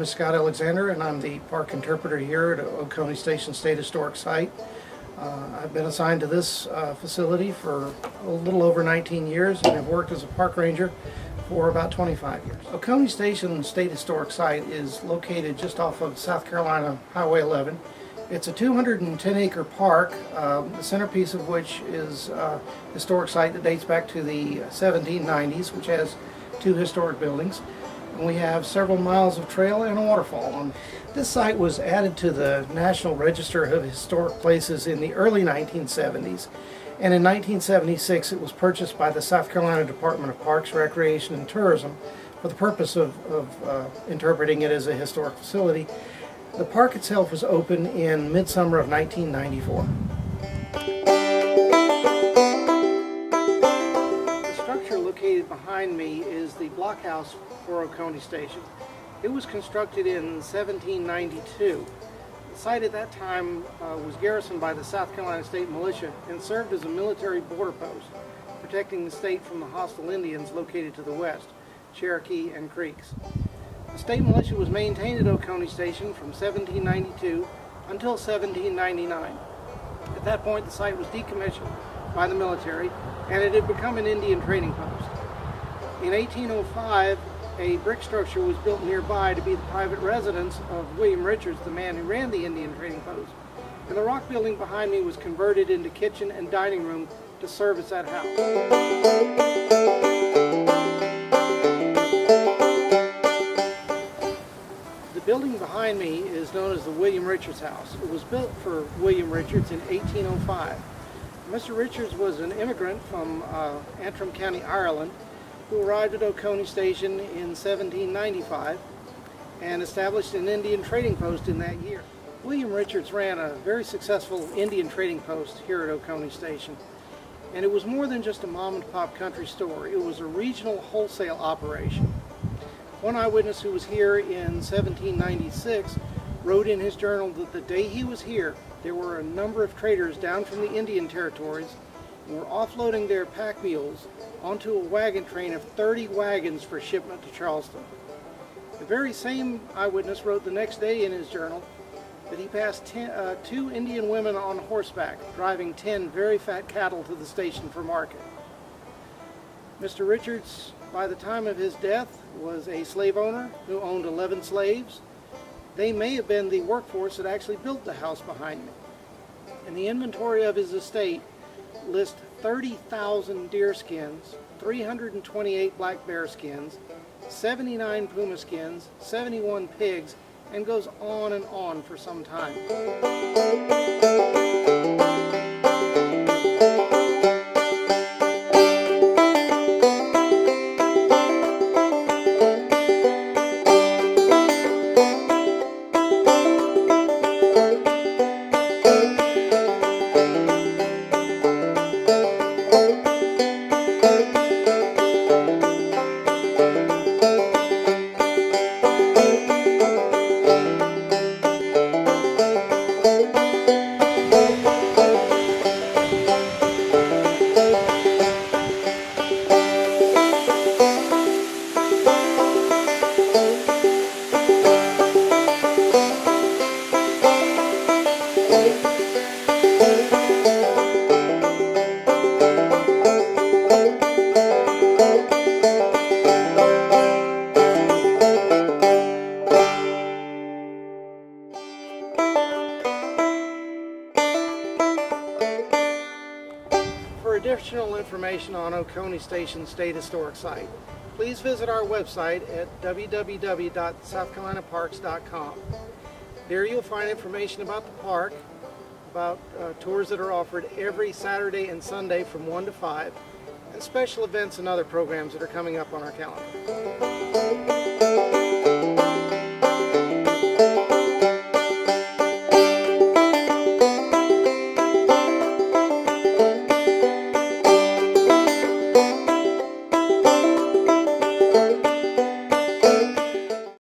name is Scott Alexander, and I'm the park interpreter here at Oconee Station State Historic Site. I've been assigned to this facility for a little over 19 years, and I've worked as a park ranger for about 25 years. Oconee Station State Historic Site is located just off of South Carolina Highway 11. It's a 210-acre park, the centerpiece of which is a historic site that dates back to the 1790s, which has two historic buildings. And we have several miles of trail and a waterfall. This site was added to the National Register of Historic Places in the early 1970s, and in 1976 it was purchased by the South Carolina Department of Parks, Recreation, and Tourism for the purpose of interpreting it as a historic facility. The park itself was opened in midsummer of 1994. The structure located behind me is the blockhouse for Oconee Station. It was constructed in 1792. The site at that time was garrisoned by the South Carolina State Militia and served as a military border post, protecting the state from the hostile Indians located to the west, Cherokee and Creeks. The state militia was maintained at Oconee Station from 1792 until 1799. At that point, the site was decommissioned by the military, and it had become an Indian trading post. In 1805, a brick structure was built nearby to be the private residence of William Richards, the man who ran the Indian trading post. And the rock building behind me was converted into kitchen and dining room to serve as that house. The building behind me is known as the William Richards House. It was built for William Richards in 1805. Mr. Richards was an immigrant from Antrim County, Ireland, who arrived at Oconee Station in 1795 and established an Indian trading post in that year. William Richards ran a very successful Indian trading post here at Oconee Station, and it was more than just a mom-and-pop country store. It was a regional wholesale operation. One eyewitness who was here in 1796 wrote in his journal that the day he was here, there were a number of traders down from the Indian territories and were offloading their pack mules onto a wagon train of 30 wagons for shipment to Charleston. The very same eyewitness wrote the next day in his journal that he passed two Indian women on horseback driving 10 very fat cattle to the station for market. Mr. Richards, by the time of his death, was a slave owner who owned 11 slaves. They may have been the workforce that actually built the house behind me. And the inventory of his estate lists 30,000 deer skins, 328 black bear skins, 79 puma skins, 71 pigs, and goes on and on for some time. For additional information on Oconee Station State Historic Site, please visit our website at www.southcarolinaparks.com. There you'll find information about the park, about tours that are offered every Saturday and Sunday from 1 to 5, and special events and other programs that are coming up on our calendar.